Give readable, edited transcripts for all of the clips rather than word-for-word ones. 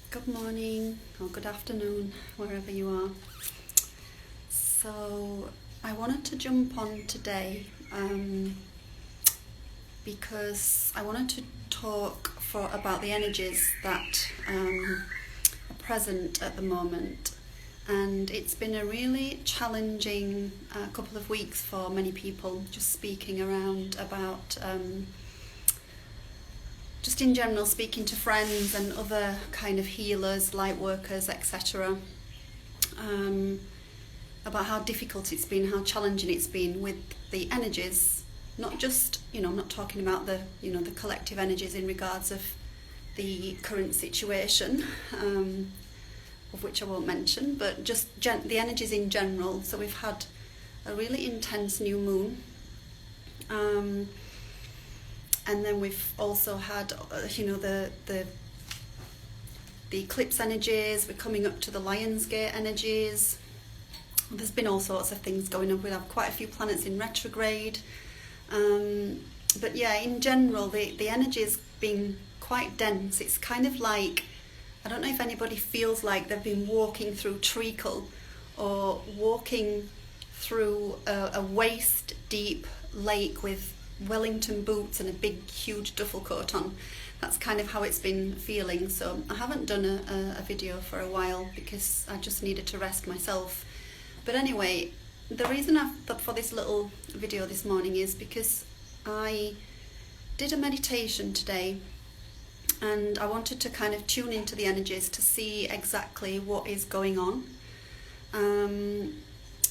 Good morning or good afternoon, wherever you are. So I wanted to jump on today because I wanted to talk about the energies that are present at the moment. And it's been a really challenging couple of weeks for many people, just speaking around about just in general, speaking to friends and other kind of healers, light workers, etc., about how difficult it's been, how challenging it's been with the energies. Not just, I'm not talking about the collective energies in regards of the current situation, of which I won't mention, but just the energies in general. So we've had a really intense new moon. And then we've also had, the eclipse energies. We're coming up to the Lionsgate energies. There's been all sorts of things going on. We have quite a few planets in retrograde. But yeah, in general, the energy's been quite dense. It's kind of like, I don't know if anybody feels like they've been walking through treacle or walking through a waist-deep lake with Wellington boots and a big huge duffel coat on. That's kind of how it's been feeling. So I haven't done a video for a while because I just needed to rest myself. But anyway, the reason I thought for this little video this morning is because I did a meditation today and I wanted to kind of tune into the energies to see exactly what is going on.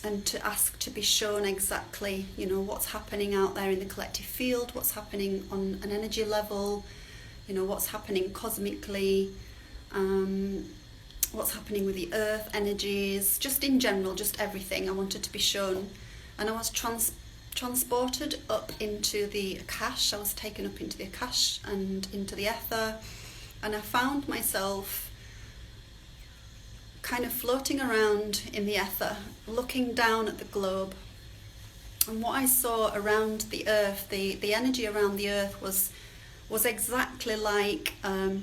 And to ask to be shown exactly, what's happening out there in the collective field, what's happening on an energy level, what's happening cosmically, what's happening with the earth energies, just in general, just everything I wanted to be shown. And I was transported up into the Akash. I was taken up into the Akash and into the ether, and I found myself kind of floating around in the ether, looking down at the globe. And what I saw around the earth, the energy around the earth was exactly like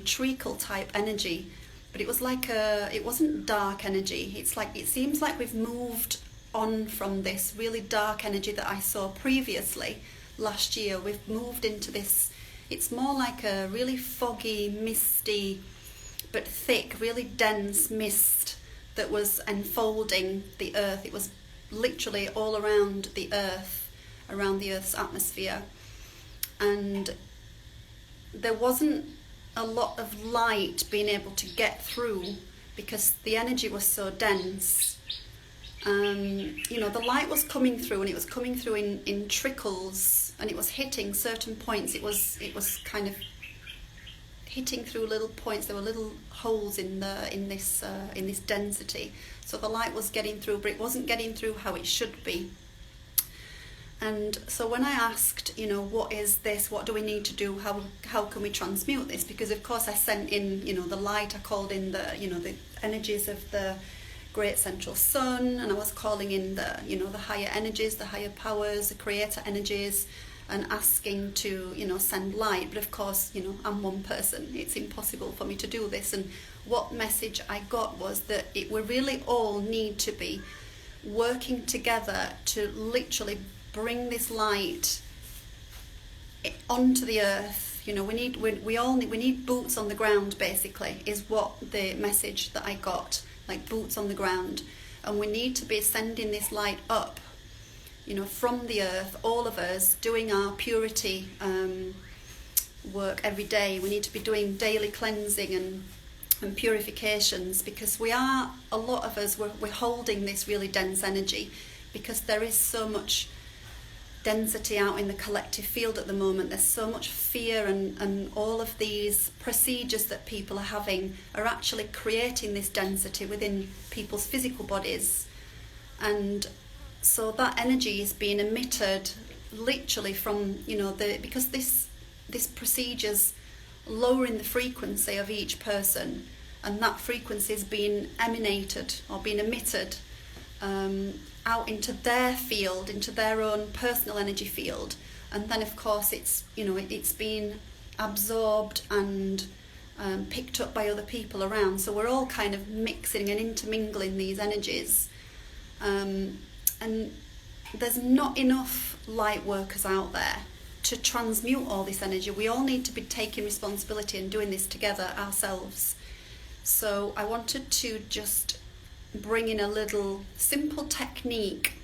treacle type energy, but it was like it wasn't dark energy. It seems like we've moved on from this really dark energy that I saw previously last year. We've moved into this, it's more like a really foggy, misty, but thick, really dense mist that was enfolding the earth. It was literally all around the earth, around the earth's atmosphere. And there wasn't a lot of light being able to get through because the energy was so dense. The light was coming through, and it was coming through in trickles, and it was hitting certain points. It was kind of hitting through little points. There were little holes in this density. So the light was getting through, but it wasn't getting through how it should be. And so when I asked, what is this? What do we need to do? How can we transmute this? Because of course I sent in, the light. I called in the energies of the great central sun, and I was calling in the higher energies, the higher powers, the creator energies, and asking to send light. But of course, I'm one person. It's impossible for me to do this. And what message I got was that we really all need to be working together to literally bring this light onto the earth. We need boots on the ground, basically, is what the message that I got, like boots on the ground. And we need to be sending this light up, from the earth, all of us doing our purity work every day. We need to be doing daily cleansing and purifications, because a lot of us, we're holding this really dense energy, because there is so much density out in the collective field at the moment. There's so much fear, and all of these procedures that people are having are actually creating this density within people's physical bodies. And so that energy is being emitted literally from, because this procedure's lowering the frequency of each person, and that frequency is being emanated or being emitted out into their field, into their own personal energy field. And then of course it's being absorbed and picked up by other people around. So we're all kind of mixing and intermingling these energies. And there's not enough light workers out there to transmute all this energy. We all need to be taking responsibility and doing this together ourselves. So I wanted to just bring in a little simple technique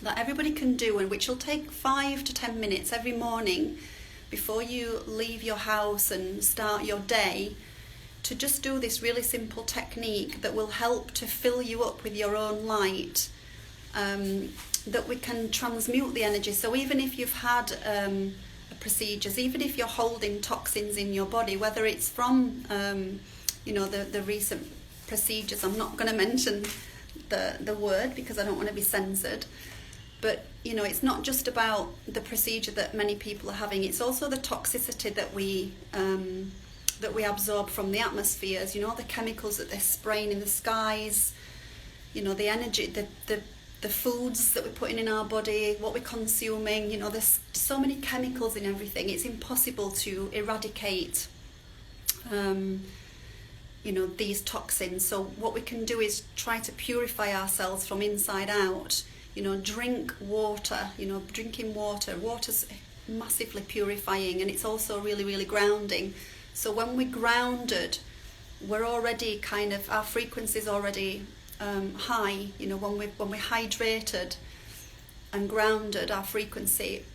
that everybody can do, and which will take 5 to 10 minutes every morning before you leave your house and start your day, to just do this really simple technique that will help to fill you up with your own light, that we can transmute the energy. So even if you've had procedures, even if you're holding toxins in your body, whether it's from the recent procedures, I'm not going to mention the word because I don't want to be censored, but it's not just about the procedure that many people are having, it's also the toxicity that we absorb from the atmospheres, the chemicals that they're spraying in the skies, the energy, the foods that we're putting in our body, what we're consuming, there's so many chemicals in everything. It's impossible to eradicate these toxins. So what we can do is try to purify ourselves from inside out. Drink water. Drinking water's massively purifying, and it's also really, really grounding. So when we're grounded, we're already our frequency's already high. When we're hydrated and grounded, our frequency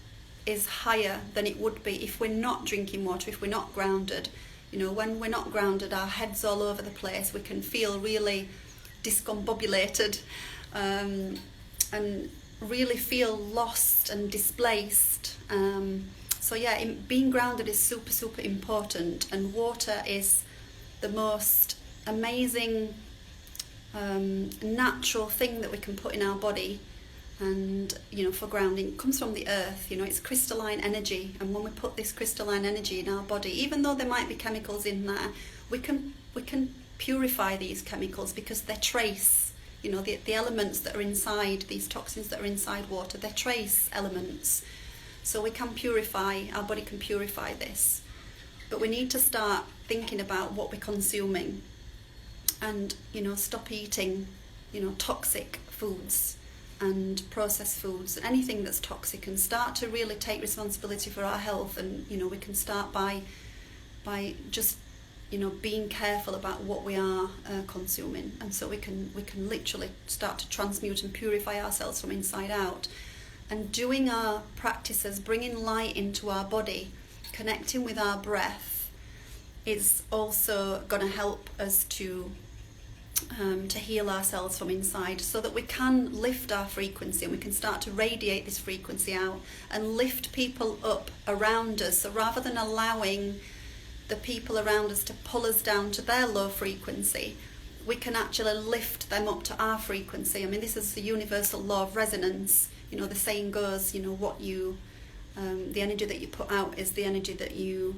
is higher than it would be if we're not drinking water, if we're not grounded. When we're not grounded, our head's all over the place. We can feel really discombobulated, and really feel lost and displaced. Being grounded is super, super important, and water is the most amazing natural thing that we can put in our body. And for grounding, it comes from the earth. It's crystalline energy, and when we put this crystalline energy in our body, even though there might be chemicals in there, we can purify these chemicals because they're trace. The elements that are inside, these toxins that are inside water, they're trace elements. So we can purify, our body can purify this. But we need to start thinking about what we're consuming, and stop eating toxic foods and processed foods, anything that's toxic, and start to really take responsibility for our health. And we can start by just being careful about what we are consuming, and so we can literally start to transmute and purify ourselves from inside out. And doing our practices, bringing light into our body, connecting with our breath, is also going to help us to heal ourselves from inside, so that we can lift our frequency and we can start to radiate this frequency out and lift people up around us. So rather than allowing the people around us to pull us down to their low frequency, we can actually lift them up to our frequency. I mean, this is the universal law of resonance. The saying goes, what you the energy that you put out is the energy that you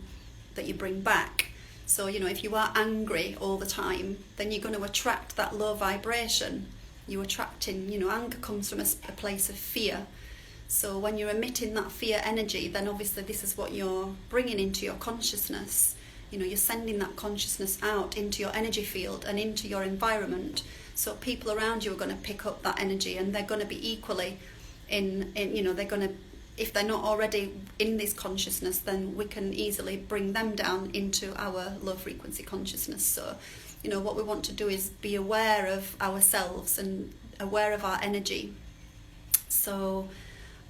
bring back. So if you are angry all the time, then you're going to attract that low vibration. You're attracting, anger comes from a place of fear. So when you're emitting that fear energy, then obviously this is what you're bringing into your consciousness. You're sending that consciousness out into your energy field and into your environment. So people around you are going to pick up that energy, and they're going to be equally they're going to, if they're not already in this consciousness, then we can easily bring them down into our low frequency consciousness. So, what we want to do is be aware of ourselves and aware of our energy. So,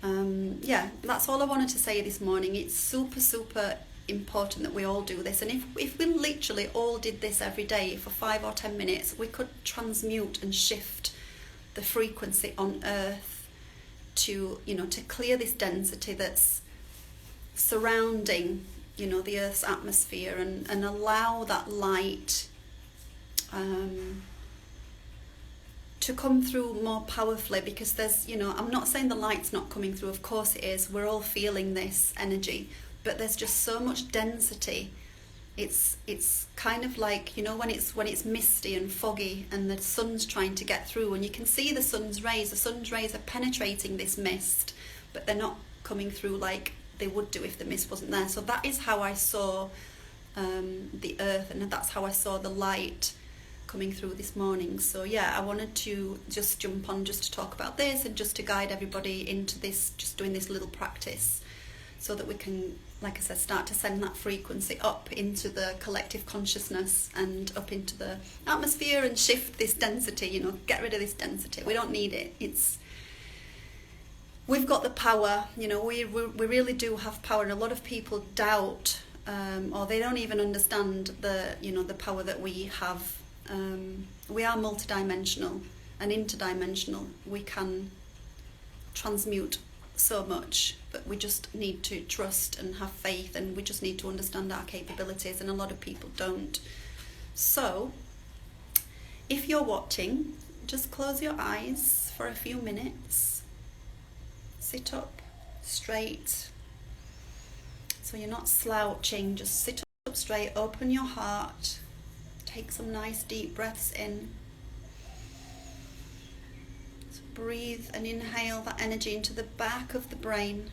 that's all I wanted to say this morning. It's super, super important that we all do this. And if we literally all did this every day for 5 or 10 minutes, we could transmute and shift the frequency on Earth to clear this density that's surrounding the Earth's atmosphere, and allow that light to come through more powerfully. Because there's I'm not saying the light's not coming through, of course it is, we're all feeling this energy, but there's just so much density. It's kind of like when it's misty and foggy and the sun's trying to get through, and you can see the sun's rays are penetrating this mist, but they're not coming through like they would do if the mist wasn't there. So that is how I saw the earth, and that's how I saw the light coming through this morning. So yeah, I wanted to just jump on just to talk about this and just to guide everybody into this, just doing this little practice so that we can, like I said, start to send that frequency up into the collective consciousness and up into the atmosphere and shift this density, you know, get rid of this density. We don't need it. We've got the power, you know, we really do have power, and a lot of people doubt or they don't even understand the, you know, the power that we have. We are multidimensional and interdimensional. We can transmute so much, but we just need to trust and have faith, and we just need to understand our capabilities, and a lot of people don't. So if you're watching, just close your eyes for a few minutes, sit up straight, so you're not slouching, just sit up straight, open your heart, take some nice deep breaths in. So breathe and inhale that energy into the back of the brain,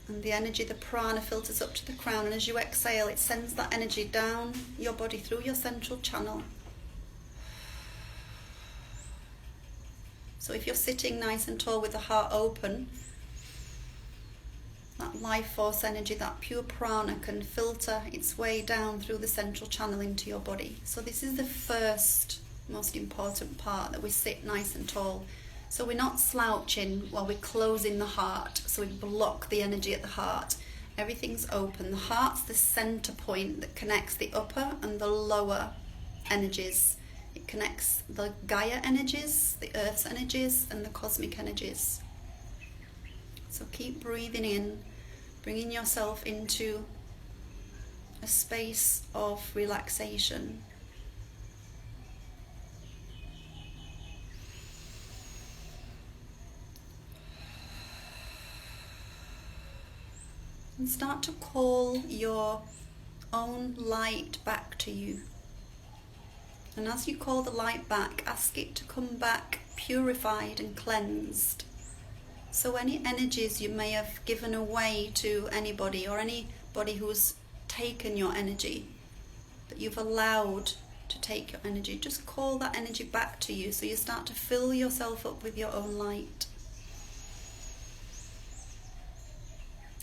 and the energy, the prana, filters up to the crown, and as you exhale, it sends that energy down your body through your central channel. So if you're sitting nice and tall with the heart open, that life force energy, that pure prana, can filter its way down through the central channel into your body. So this is the first most important part, that we sit nice and tall. So we're not slouching while we're closing the heart, so we block the energy at the heart. Everything's open. The heart's the center point that connects the upper and the lower energies. It connects the Gaia energies, the Earth's energies, and the cosmic energies. So keep breathing in, bringing yourself into a space of relaxation. And start to call your own light back to you. And as you call the light back, ask it to come back purified and cleansed. So any energies you may have given away to anybody, or anybody who's taken your energy, that you've allowed to take your energy, just call that energy back to you, so you start to fill yourself up with your own light.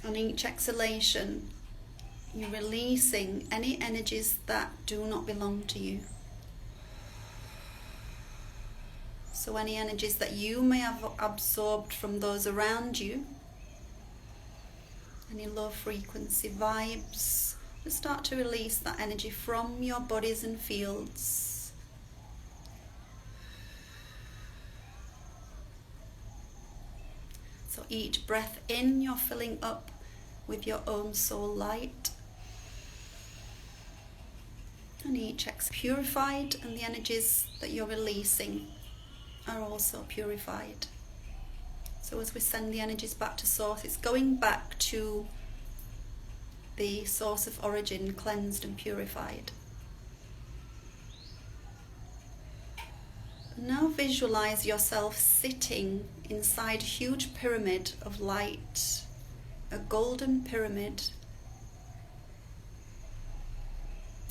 On each exhalation, you're releasing any energies that do not belong to you. So any energies that you may have absorbed from those around you, any low frequency vibes, just start to release that energy from your bodies and fields. So each breath in, you're filling up with your own soul light. And each exhale, purified, and the energies that you're releasing are also purified. So as we send the energies back to source, it's going back to the source of origin, cleansed and purified. Now visualize yourself sitting inside a huge pyramid of light, a golden pyramid.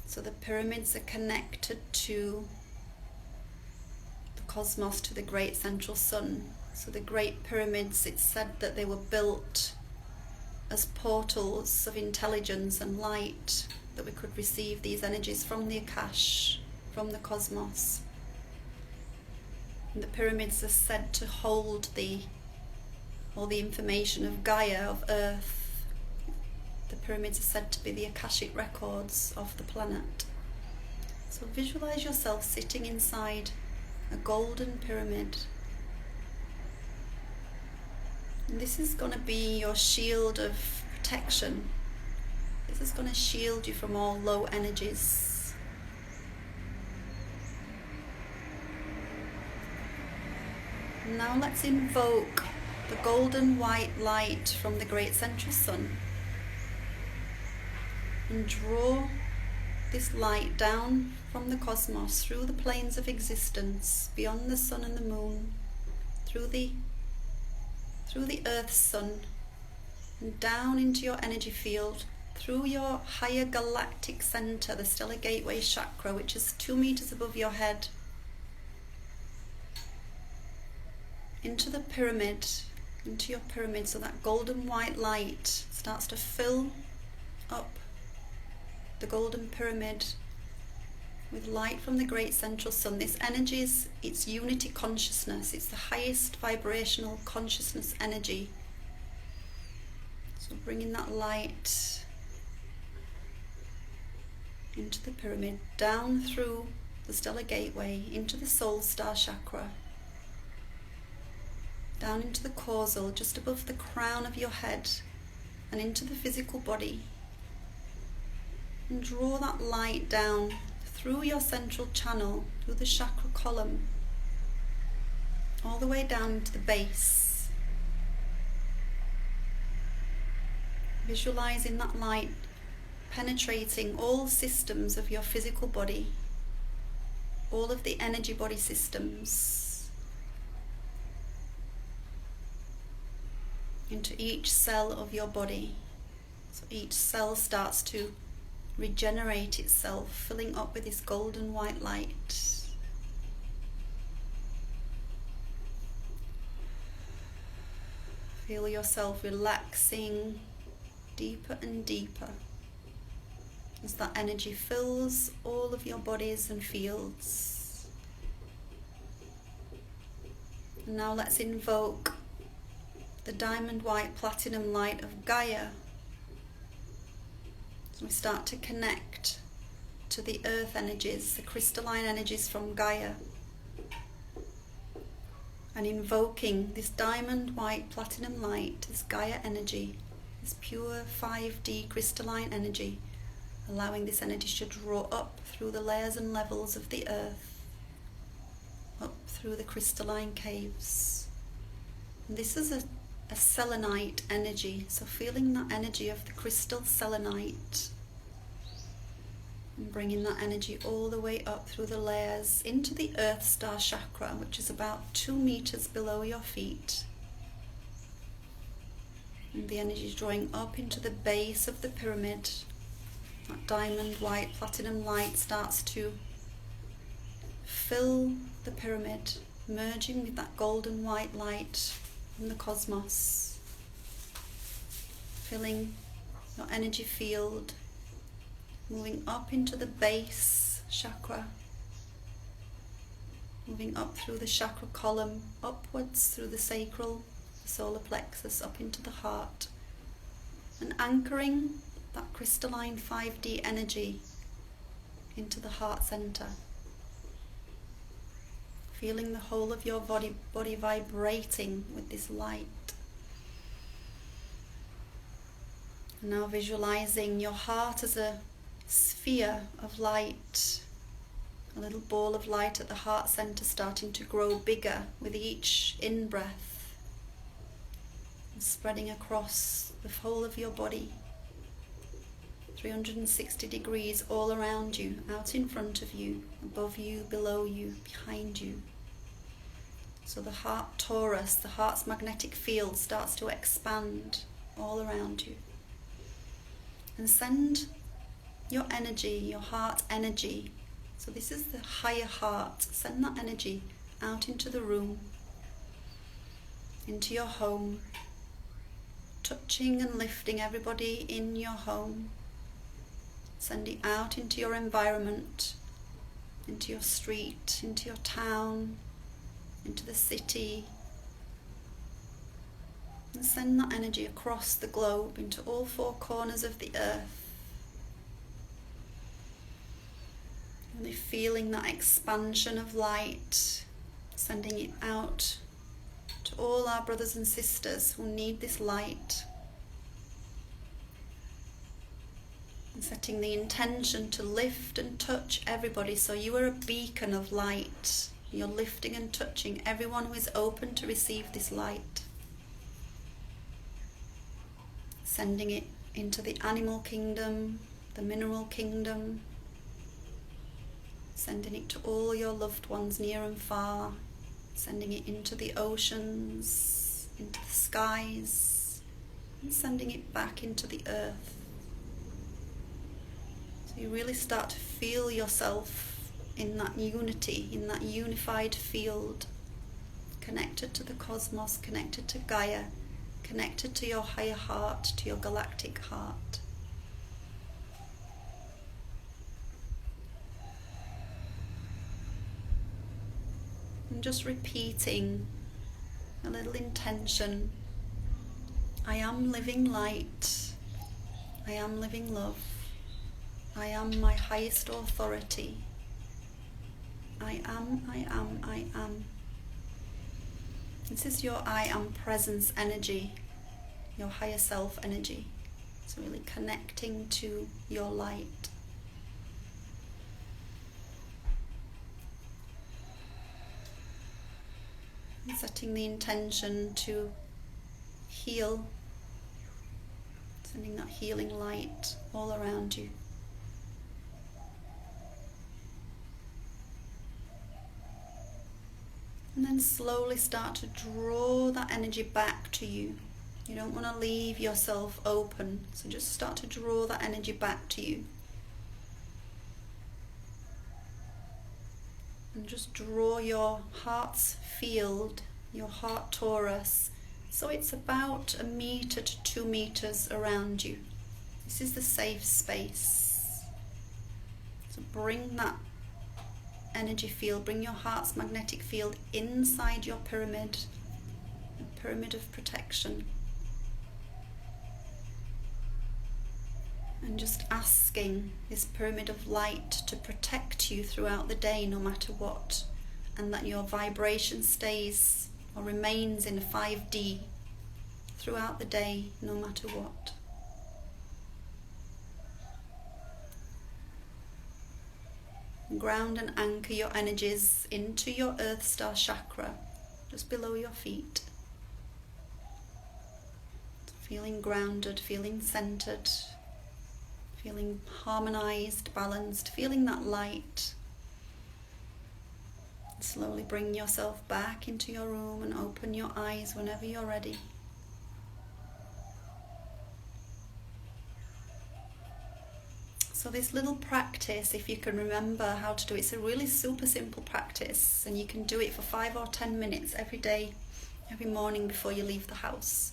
So the pyramids are connected to cosmos, to the great central sun. So the great pyramids, it's said that they were built as portals of intelligence and light, that we could receive these energies from the Akash, from the cosmos. And the pyramids are said to hold all the information of Gaia, of Earth. The pyramids are said to be the Akashic records of the planet. So visualize yourself sitting inside a golden pyramid. And this is going to be your shield of protection. This is going to shield you from all low energies. Now let's invoke the golden white light from the great central sun, and draw this light down from the cosmos, through the planes of existence, beyond the sun and the moon, through the Earth's sun, and down into your energy field, through your higher galactic center, the stellar gateway chakra, which is 2 meters above your head, into the pyramid, into your pyramid, so that golden white light starts to fill up the golden pyramid with light from the great central sun. This energy is, it's unity consciousness. It's the highest vibrational consciousness energy. So bringing that light into the pyramid, down through the stellar gateway, into the soul star chakra, down into the causal, just above the crown of your head, and into the physical body. And draw that light down through your central channel, through the chakra column, all the way down to the base. Visualizing that light penetrating all systems of your physical body, all of the energy body systems, into each cell of your body. So each cell starts to regenerate itself, filling up with this golden white light. Feel yourself relaxing deeper and deeper as that energy fills all of your bodies and fields. And now let's invoke the diamond white platinum light of Gaia. So we start to connect to the earth energies, the crystalline energies from Gaia, and invoking this diamond white platinum light, this Gaia energy, this pure 5D crystalline energy, allowing this energy to draw up through the layers and levels of the earth, up through the crystalline caves. And this is a selenite energy, so feeling that energy of the crystal selenite and bringing that energy all the way up through the layers into the earth star chakra, which is about 2 meters below your feet. And the energy is drawing up into the base of the pyramid. That diamond white platinum light starts to fill the pyramid, merging with that golden white light from the cosmos, filling your energy field, moving up into the base chakra, moving up through the chakra column, upwards through the sacral, the solar plexus, up into the heart, and anchoring that crystalline 5D energy into the heart center. Feeling the whole of your body vibrating with this light. And now visualizing your heart as a sphere of light, a little ball of light at the heart center, starting to grow bigger with each in-breath, and spreading across the whole of your body, 360 degrees all around you, out in front of you, above you, below you, behind you. So the heart torus, the heart's magnetic field, starts to expand all around you. And send your energy, your heart energy, so this is the higher heart, send that energy out into the room, into your home, touching and lifting everybody in your home, sending out into your environment, into your street, into your town, into the city, and send that energy across the globe into all 4 corners of the earth. Really feeling that expansion of light, sending it out to all our brothers and sisters who need this light, and setting the intention to lift and touch everybody. So you are a beacon of light. You're lifting and touching everyone who is open to receive this light. Sending it into the animal kingdom, the mineral kingdom, sending it to all your loved ones near and far, sending it into the oceans, into the skies, and sending it back into the earth. So you really start to feel yourself in that unity, in that unified field, connected to the cosmos, connected to Gaia, connected to your higher heart, to your galactic heart. And just repeating a little intention. I am living light. I am living love. I am my highest authority. I am, I am, I am. This is your I am presence energy, your higher self energy. It's really connecting to your light. And setting the intention to heal, sending that healing light all around you. And then slowly start to draw that energy back to you. You don't want to leave yourself open, so just start to draw that energy back to you. And just draw your heart's field, your heart torus, so it's about 1 meter to 2 meters around you. This is the safe space. So bring that energy field, bring your heart's magnetic field inside your pyramid, a pyramid of protection. And just asking this pyramid of light to protect you throughout the day, no matter what, and that your vibration stays or remains in 5D throughout the day, no matter what. Ground and anchor your energies into your Earth Star chakra, just below your feet. Feeling grounded, feeling centered, feeling harmonized, balanced, feeling that light. Slowly bring yourself back into your room and open your eyes whenever you're ready. So this little practice, if you can remember how to do it, it's a really super simple practice, and you can do it for 5 or 10 minutes every day, every morning before you leave the house.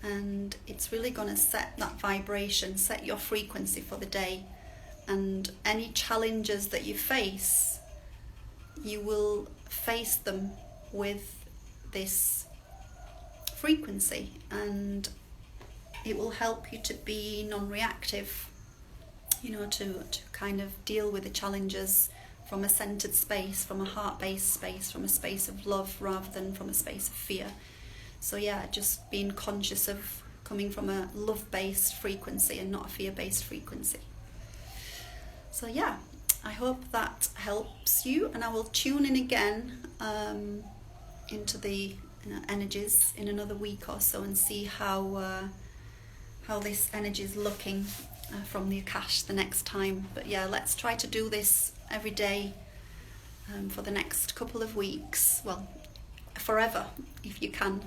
And it's really going to set that vibration, set your frequency for the day. And any challenges that you face, you will face them with this frequency, and it will help you to be non-reactive, to kind of deal with the challenges from a centered space, from a heart-based space, from a space of love rather than from a space of fear. So yeah, just being conscious of coming from a love-based frequency and not a fear-based frequency. So yeah, I hope that helps you, and I will tune in again into the energies in another week or so and see how this energy is looking from the Akash the next time. But yeah, let's try to do this every day for the next couple of weeks, well, forever if you can.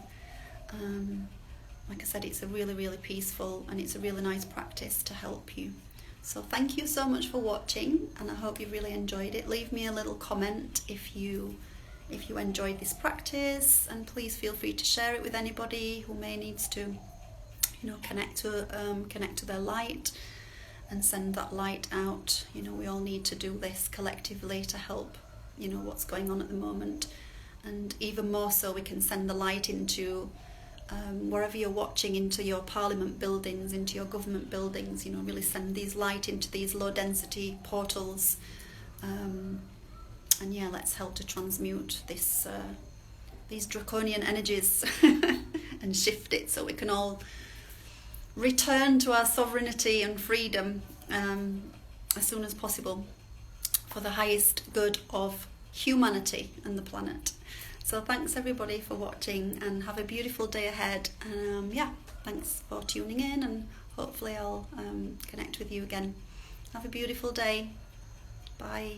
Like I said, it's a really, really peaceful, and it's a really nice practice to help you. So thank you so much for watching, and I hope you really enjoyed it. Leave me a little comment if you enjoyed this practice, and please feel free to share it with anybody who may needs to connect to their light and send that light out. We all need to do this collectively to help what's going on at the moment, and even more so we can send the light into wherever you're watching, into your parliament buildings, into your government buildings, really send these light into these low density portals, and yeah, let's help to transmute these draconian energies and shift it so we can all return to our sovereignty and freedom as soon as possible for the highest good of humanity and the planet. So thanks everybody for watching, and have a beautiful day ahead. Yeah, thanks for tuning in, and hopefully I'll connect with you again. Have a beautiful day. Bye.